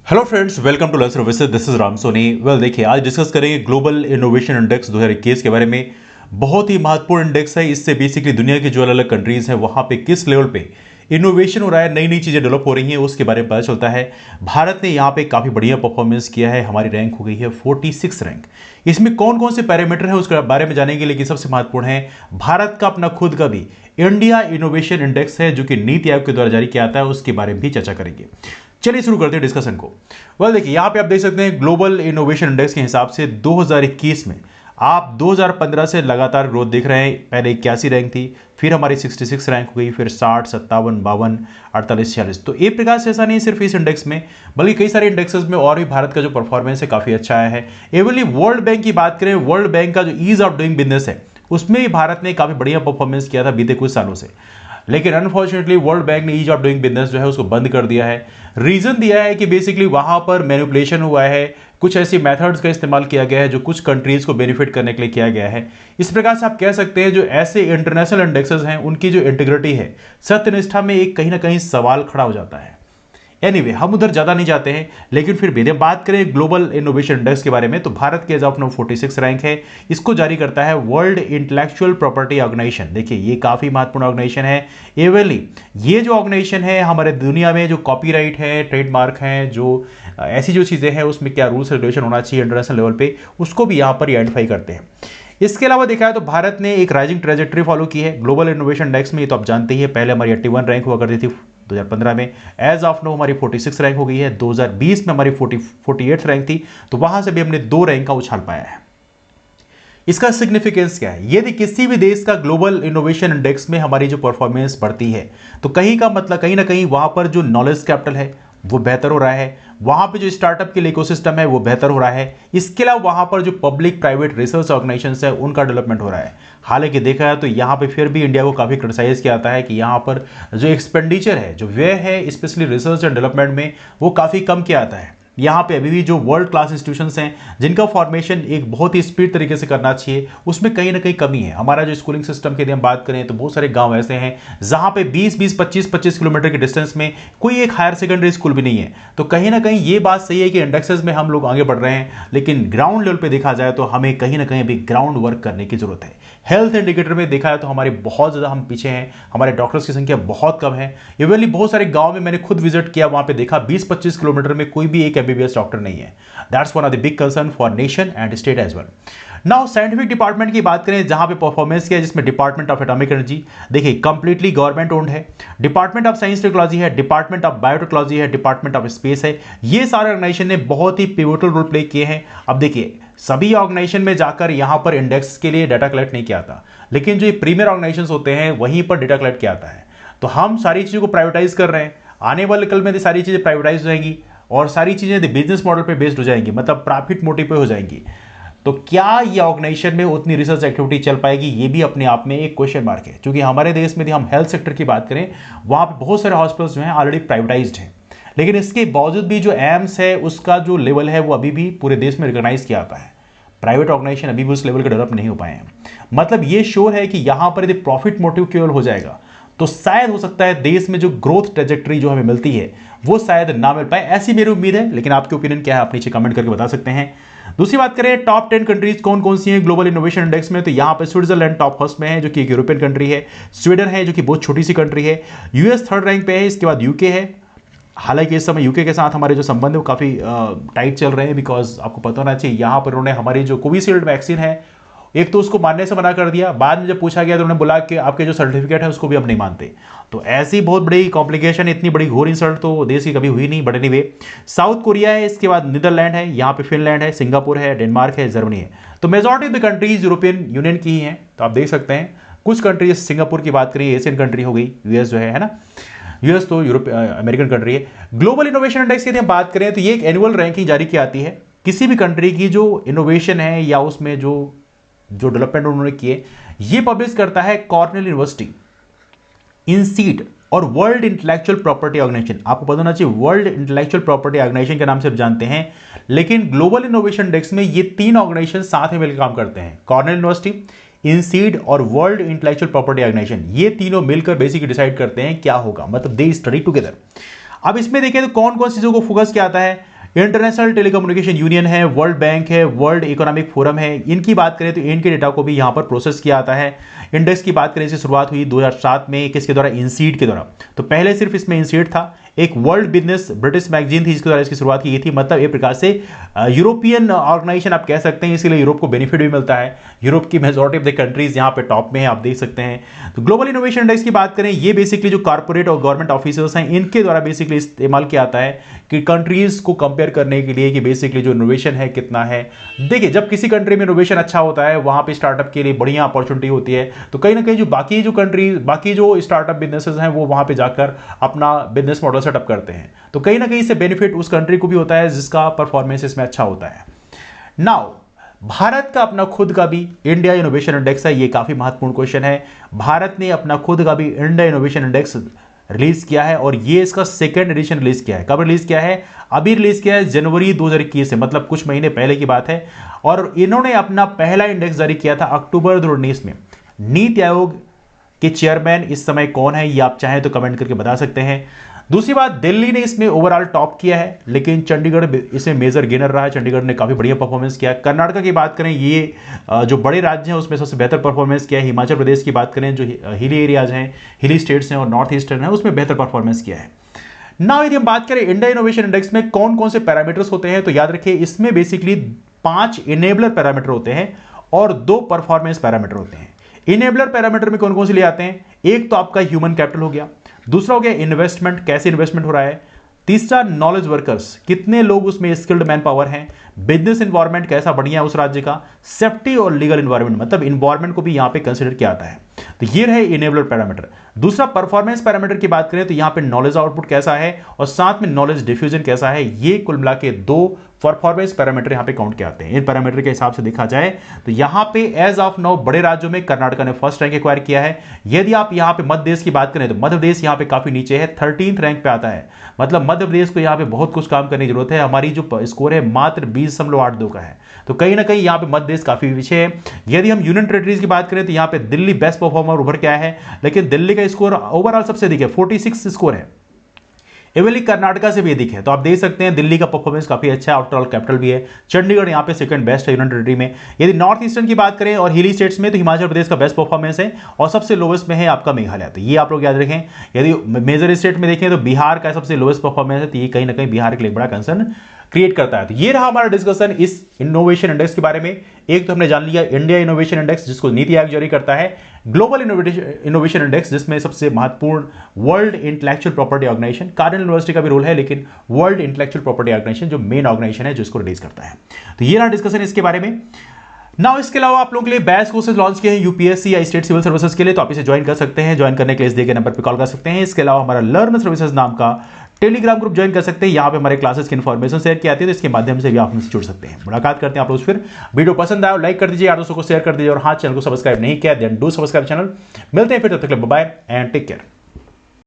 Hello friends, welcome to learn services. This is Ram Soni. देखिए, आज discuss करेंगे ग्लोबल इनोवेशन इंडेक्स 2021 के बारे में। बहुत ही महत्वपूर्ण इंडेक्स है। इससे बेसिकली दुनिया की जो अलग अलग कंट्रीज हैं वहां पे किस लेवल पे इनोवेशन हो रहा है, नई नई चीजें डेवलप हो रही हैं, उसके बारे में पता चलता है। भारत ने यहाँ पे काफी बढ़िया परफॉर्मेंस किया है। हमारी रैंक हो गई है 46 रैंक। इसमें कौन कौन से पैरामीटर है उसके बारे में जानेंगे, लेकिन सबसे महत्वपूर्ण है भारत का अपना खुद का भी इंडिया इनोवेशन इंडेक्स है, जो कि नीति आयोग के द्वारा जारी किया जाता है। उसके बारे में भी चर्चा करेंगे। चलिए शुरू करते हैं डिस्कशन को। देखिए, यहां पे आप देख सकते हैं ग्लोबल इनोवेशन इंडेक्स के हिसाब से 2021 में आप 2015 से लगातार ग्रोथ देख रहे हैं। पहले 81 रैंक थी, फिर हमारी 66 रैंक हो गई, फिर 60, 57, 52, 48, 46। तो एक प्रकार से ऐसा नहीं सिर्फ इस इंडेक्स में, बल्कि कई सारे इंडेक्सेस में और भी भारत का जो परफॉर्मेंस है काफी अच्छा आया है। एवनली वर्ल्ड बैंक की बात करें, वर्ल्ड बैंक का जो ईज ऑफ डूइंग बिजनेस है उसमें भी भारत ने काफी बढ़िया परफॉर्मेंस किया था बीते कुछ सालों से। लेकिन अनफॉर्चुनेटली वर्ल्ड बैंक ने ईज ऑफ डूइंग बिजनेस जो है उसको बंद कर दिया है। रीजन दिया है कि बेसिकली वहां पर मैनिपुलेशन हुआ है, कुछ ऐसी मेथड्स का इस्तेमाल किया गया है जो कुछ कंट्रीज को बेनिफिट करने के लिए किया गया है। इस प्रकार से आप कह सकते हैं जो ऐसे इंटरनेशनल इंडेक्सेस हैं उनकी जो इंटीग्रिटी है, सत्यनिष्ठा में एक कहीं ना कहीं सवाल खड़ा हो जाता है। एनीवे, हम उधर ज्यादा नहीं जाते हैं, लेकिन फिर भी बात करें ग्लोबल इनोवेशन इंडेक्स के बारे में तो भारत के एज ऑफ नाउ 46 रैंक है। इसको जारी करता है वर्ल्ड इंटेलेक्चुअल प्रॉपर्टी ऑर्गेनाइजेशन। देखिए, ये काफी महत्वपूर्ण ऑर्गेनाइजेशन है। एवली ये जो ऑर्गेनाइजेशन है हमारे दुनिया में जो कॉपीराइट है, ट्रेडमार्क है, जो ऐसी जो चीजें हैं उसमें क्या रूल्स रेगुलेशन होना चाहिए इंटरनेशनल लेवल पे, उसको भी यहां पर आइडेंटिफाई करते हैं। इसके अलावा देखा है तो भारत ने एक राइजिंग ट्रेजेक्ट्री फॉलो की है ग्लोबल इनोवेशन इंडेक्स में। ये तो आप जानते ही है, पहले हमारी 81 रैंक हुआ करती थी 2015 में। एज ऑफ नो हमारी 46 रैंक हो गई है। 2020 में हमारी 48 रैंक थी, तो वहां से भी हमने 2 रैंक का उछाल पाया है। इसका सिग्निफिकेंस क्या है? यदि किसी भी देश का ग्लोबल इनोवेशन इंडेक्स में हमारी जो परफॉर्मेंस बढ़ती है तो कहीं का मतलब कहीं ना कहीं वहां पर जो नॉलेज कैपिटल है वो बेहतर हो रहा है, वहां पे जो स्टार्टअप के लिए इकोसिस्टम है वो बेहतर हो रहा है। इसके अलावा वहां पर जो पब्लिक प्राइवेट रिसर्च ऑर्गेनाइजेशंस है उनका डेवलपमेंट हो रहा है। हालांकि देखा है तो यहां पे फिर भी इंडिया को काफी क्रिटिसाइज किया जाता है कि यहां पर जो एक्सपेंडिचर है, जो व्यय है स्पेशली रिसर्च एंड डेवलपमेंट में, वो काफी कम किया जाता है। यहाँ पे अभी भी जो वर्ल्ड क्लास इंस्टीट्यूशंस हैं जिनका फॉर्मेशन एक बहुत ही स्पीड तरीके से करना चाहिए, उसमें कहीं ना कहीं कमी है। हमारा जो स्कूलिंग सिस्टम के लिए हम बात करें तो बहुत सारे गांव ऐसे हैं जहां पे 20-20, 25-25 किलोमीटर के डिस्टेंस में कोई एक हायर सेकेंडरी स्कूल भी नहीं है। तो कहीं ना कहीं ये बात सही है कि इंडेक्सेस में हम लोग आगे बढ़ रहे हैं, लेकिन ग्राउंड लेवल पर देखा जाए तो हमें कहीं ना कहीं अभी ग्राउंड वर्क करने की जरूरत है। हेल्थ इंडिकेटर में देखा जाए तो हमारे बहुत ज्यादा हम पीछे हैं, हमारे डॉक्टर्स की संख्या बहुत कम है। इवनली बहुत सारे गांव में मैंने खुद विजिट किया, वहां पे देखा 20-25 किलोमीटर में कोई भी एक एमबीबीएस डॉक्टर नहीं है। That's one of the big concern for nation and state as well. Now scientific department की बात करें जहां पे परफॉर्मेंस किया, जिसमें डिपार्टमेंट ऑफ एटॉमिक एनर्जी देखिए कंप्लीटली गवर्नमेंट ओन्ड है, डिपार्टमेंट ऑफ साइंस टेक्नोलॉजी है, डिपार्टमेंट ऑफ बायोटेक्नोलॉजी है, डिपार्टमेंट ऑफ स्पेस है। ये सारे ऑर्गेनाइजेशन ने बहुत ही पिवोटल रोल प्ले किए हैं। अब देखिए, सभी ऑर्गेनाइजेशन में जाकर यहां पर इंडेक्स के लिए डाटा कलेक्ट नहीं किया था, लेकिन जो ये प्रीमियर ऑर्गेनाइजेशन होते हैं वहीं पर डाटा कलेक्ट किया जाता है। तो हम सारी चीजों को प्राइवेटाइज कर रहे हैं। आने वाले कल में सारी चीजें प्राइवेटाइज हो जाएंगी और सारी चीजें बिजनेस मॉडल पे बेस्ड हो जाएंगी, मतलब प्रॉफिट मोटिव पे हो जाएंगी। तो क्या ये ऑर्गेनाइजेशन में उतनी रिसर्च एक्टिविटी चल पाएगी? ये भी अपने आप में एक क्वेश्चन मार्क है, क्योंकि हमारे देश में यदि हम हेल्थ सेक्टर की बात करें वहां पे बहुत सारे हॉस्पिटल्स जो हैं ऑलरेडी प्राइवेटाइज्ड हैं, लेकिन इसके बावजूद भी जो एम्स है उसका जो लेवल है वो अभी भी पूरे देश में रिकॉग्नाइज किया जाता है। प्राइवेट ऑर्गेनाइजेशन अभी भी उस लेवल के डेवलप नहीं हो पाए हैं। मतलब ये श्योर है कि यहां पर यदि प्रॉफिट मोटिव केवल हो जाएगा तो शायद हो सकता है देश में जो ग्रोथ ट्रेजेक्टरी जो हमें मिलती है वो शायद ना मिल पाए, ऐसी मेरी उम्मीद है। लेकिन आपके ओपिनियन क्या है आप नीचे कमेंट करके बता सकते हैं। दूसरी बात करें टॉप 10 कंट्रीज कौन कौन सी हैं ग्लोबल इनोवेशन इंडेक्स में, तो यहां पे स्विट्जरलैंड टॉप फर्स्ट में है जो कि एक यूरोपियन कंट्री है। स्वीडन है जो कि बहुत छोटी सी कंट्री है। यूएस थर्ड रैंक पे है, इसके बाद यूके है। हालांकि इस समय यूके के साथ हमारे जो संबंध है वो काफी टाइट चल रहे हैं, बिकॉज आपको पता होना चाहिए यहां पर उन्होंने हमारी जो कोविशील्ड वैक्सीन है एक तो उसको मानने से मना कर दिया, बाद में जब पूछा गया तो उन्होंने बोला कि आपके जो सर्टिफिकेट है उसको भी हम नहीं मानते। तो ऐसी बहुत बड़ी कॉम्प्लिकेशन, इतनी बड़ी घोर इंसल्ट तो देश की कभी हुई नहीं। बट एनीवे, साउथ कोरिया है, इसके बाद नीदरलैंड है, यहाँ पे फिनलैंड है, सिंगापुर है, डेनमार्क है, जर्मनी है। तो majority of the countries European union की ही हैं। तो आप देख सकते हैं कुछ कंट्रीज, सिंगापुर की बात करिए एशियन कंट्री हो गई, यूएस जो है ना, यूएस तो यूरोप अमेरिकन कंट्री है। ग्लोबल इनोवेशन इंडेक्स की बात करें तो ये एक एनुअल रैंकिंग जारी की जाती है किसी भी कंट्री की जो इनोवेशन है या उसमें जो डेवलपमेंट उन्होंने किए, ये पब्लिश करता है कॉर्नेल यूनिवर्सिटी, इनसीड और वर्ल्ड इंटेलेक्चुअल प्रॉपर्टी ऑर्गेनाइजेशन। आपको पता होना चाहिए वर्ल्ड इंटेलेक्चुअल प्रॉपर्टी ऑर्गेनाइजेशन के नाम से आप जानते हैं, लेकिन ग्लोबल इनोवेशन इंडेक्स में ये 3 ऑर्गेनाइजेशन साथ में मिलकर काम करते हैं। कॉर्नेल यूनिवर्सिटी, इनसीड और वर्ल्ड इंटेलेक्चुअल प्रॉपर्टी ऑर्गेनाइजेशन, ये तीनों मिलकर बेसिकली डिसाइड करते हैं क्या होगा, मतलब दे स्टडी टुगेदर। अब इसमें देखें तो कौन कौन सी चीजों को फोकस किया जाता है। इंटरनेशनल टेलीकम्युनिकेशन यूनियन है, वर्ल्ड बैंक है, वर्ल्ड इकोनॉमिक फोरम है। इनकी बात करें तो इनके डेटा को भी यहां पर प्रोसेस किया जाता है। इंडेक्स की बात करें, इसकी शुरुआत हुई 2007 में, किसके द्वारा? इंसीड के द्वारा। तो पहले सिर्फ इसमें इंसीड था। एक वर्ल्ड बिजनेस ब्रिटिश मैगजीन थी जिसके द्वारा इसकी शुरुआत की गई थी। मतलब एक प्रकार से यूरोपियन ऑर्गेनाइजेशन आप कह सकते हैं, इसीलिए यूरोप को बेनिफिट भी मिलता है। यूरोप की मेजॉरिटी ऑफ द कंट्रीज यहां पे टॉप में है, आप देख सकते हैं। तो ग्लोबल इनोवेशन इंडेक्स की बात करें, ये बेसिकली जो कॉर्पोरेट और गवर्नमेंट ऑफिसर्स हैं इनके द्वारा बेसिकली इस्तेमाल किया जाता है कि कंट्रीज को कंपेयर करने के लिए कि बेसिकली जो इनोवेशन है कितना है। देखिए, जब किसी कंट्री में इनोवेशन अच्छा होता है, वहां पे स्टार्टअप के लिए बढ़िया अपॉर्चुनिटी होती है, तो कहीं ना कहीं जो बाकी जो स्टार्टअप बिजनेसेस हैं वो वहां पे जाकर अपना बिजनेस मॉडल सेटअप करते हैं। तो कहीं ना कहीं इससे बेनिफिट उस कंट्री को भी होता है जिसका परफॉर्मेंस इसमें अच्छा होता है। नाउ भारत का अपना खुद का भी इंडिया इनोवेशन इंडेक्स है। ये काफी महत्वपूर्ण क्वेश्चन है। भारत ने अपना खुद का भी इंडिया इनोवेशन इंडेक्स रिलीज किया है और ये इसका सेकंड एडिशन रिलीज किया है। कब रिलीज किया है? अभी रिलीज किया है जनवरी 2021 से, मतलब कुछ महीने पहले की बात है। और इन्होंने अपना पहला इंडेक्स जारी किया था अक्टूबर 2019 में। नीति आयोग के चेयरमैन इस समय कौन है, ये आप चाहें तो कमेंट करके बता सकते हैं। दूसरी बात, दिल्ली ने इसमें ओवरऑल टॉप किया है, लेकिन चंडीगढ़ इसमें मेजर गेनर रहा है। चंडीगढ़ ने काफी बढ़िया परफॉर्मेंस किया है। कर्नाटक की बात करें, ये जो बड़े राज्य हैं उसमें सबसे बेहतर परफॉर्मेंस किया है। हिमाचल प्रदेश की बात करें, जो हिली एरियाज हैं, हिली स्टेट्स हैं और नॉर्थ ईस्टर्न है, उसमें बेहतर परफॉर्मेंस किया है। नाउ यदि हम बात करें इंडिया इनोवेशन इंडेक्स में कौन कौन से पैरामीटर्स होते हैं, तो याद रखिए इसमें बेसिकली 5 इनेबलर पैरामीटर होते हैं और 2 परफॉर्मेंस पैरामीटर होते हैं। इनेबलर पैरामीटर में कौन कौन से ले आते हैं? एक तो आपका ह्यूमन कैपिटल हो गया, दूसरा हो गया इन्वेस्टमेंट, कैसे इन्वेस्टमेंट हो रहा है, तीसरा नॉलेज वर्कर्स, कितने लोग उसमें स्किल्ड मैन पावर हैं, बिजनेस इन्वायरमेंट कैसा बढ़िया है उस राज्य का, सेफ्टी और लीगल इन्वायरमेंट, मतलब इन्वायरमेंट को भी यहां पे कंसीडर किया जाता है। तो ये रहे इनेबलर पैरामीटर। दूसरा परफॉर्मेंस पैरामीटर की बात करें तो यहां पे नॉलेज आउटपुट कैसा है और साथ में नॉलेज डिफ्यूजन कैसा है। ये कुल मिला के 2 परफॉर्मेंस पैरामीटर यहां पे काउंट किए जाते हैं। इन पैरामीटर के हिसाब से देखा जाए तो यहां पे एज ऑफ नाउ बड़े राज्यों में कर्नाटक ने फर्स्ट रैंक एक्वायर किया है। यदि आप यहां पे मध्य प्रदेश की बात करें तो मध्य प्रदेश यहां पे काफी नीचे है, 13th रैंक पे आता है। मतलब मध्य प्रदेश को यहां पे बहुत कुछ काम करने की जरूरत है। हमारी जो स्कोर है मात्र 20.82 का है, तो कहीं ना कहीं यहां पे मध्य प्रदेश काफी पीछे है। यदि हम यूनियन टेरिटरीज की बात करें तो यहां पे दिल्ली बेस्ट परफॉर्मर उभर के आया है, लेकिन दिल्ली का स्कोर ओवरऑल सबसे अधिक है, 46 स्कोर है। एवली कर्नाटका से भी अधिक है। तो आप देख सकते हैं दिल्ली का परफॉर्मेंस काफी अच्छा है, आफ्टर ऑल कैपिटल भी है। चंडीगढ़ यहां पे सेकंड बेस्ट है यूनियन टेरिटरी में। यदि नॉर्थ ईस्टर्न की बात करें और हिली स्टेट्स में तो हिमाचल प्रदेश का बेस्ट परफॉर्मेंस है और सबसे लोवेस्ट में है आपका मेघालय। तो ये आप लोग याद रखें। यदि मेजर स्टेट में देखें तो बिहार का सबसे लोवेस्ट परफॉर्मेंस है, तो ये कहीं ना कहीं बिहार के लिए बड़ा कंसर्न क्रिएट करता है। तो ये रहा हमारा डिस्कशन इस इनोवेशन इंडेक्स के बारे में। एक तो हमने जान लिया इंडिया इनोवेशन इंडेक्स जिसको नीति आयोग जारी करता है, ग्लोबल इनोवेशन इंडेक्स जिसमें सबसे महत्वपूर्ण world intellectual property organisation, Cornell university का भी रोल है, लेकिन वर्ल्ड इंटेलेक्चुअल प्रॉपर्टी ऑर्गेनाइजेशन जो मेन ऑर्गेनाइजेशन है जिसको रिलीज करता है। तो ये रहा डिस्कशन इसके बारे में। नाउ इसके अलावा आप लोगों के लिए बैच कोर्सेज लॉन्च किए हैं यूपीएससी या स्टेट सिविल सर्विसेज के लिए, तो आप इसे ज्वाइन कर सकते हैं। ज्वाइन करने के लिए इस दिए गए नंबर पर कॉल कर सकते हैं। इसके अलावा हमारा लर्न सर्विसेज नाम का टेलीग्राम ग्रुप ज्वाइन कर सकते हैं। यहाँ पे हमारे क्लासेस की इन्फॉर्मेशन शेयर की आती है, तो इसके माध्यम से भी आप हमसे जुड़ सकते हैं। मुलाकात करते हैं आप लोग फिर। वीडियो पसंद आया लाइक कर दीजिए, यार दोस्तों को शेयर कर दीजिए और हाँ चैनल को सब्सक्राइब नहीं किया देन डू सब्सक्राइब चैनल। मिलते हैं फिर, तब तक बाय एंड टेक केयर।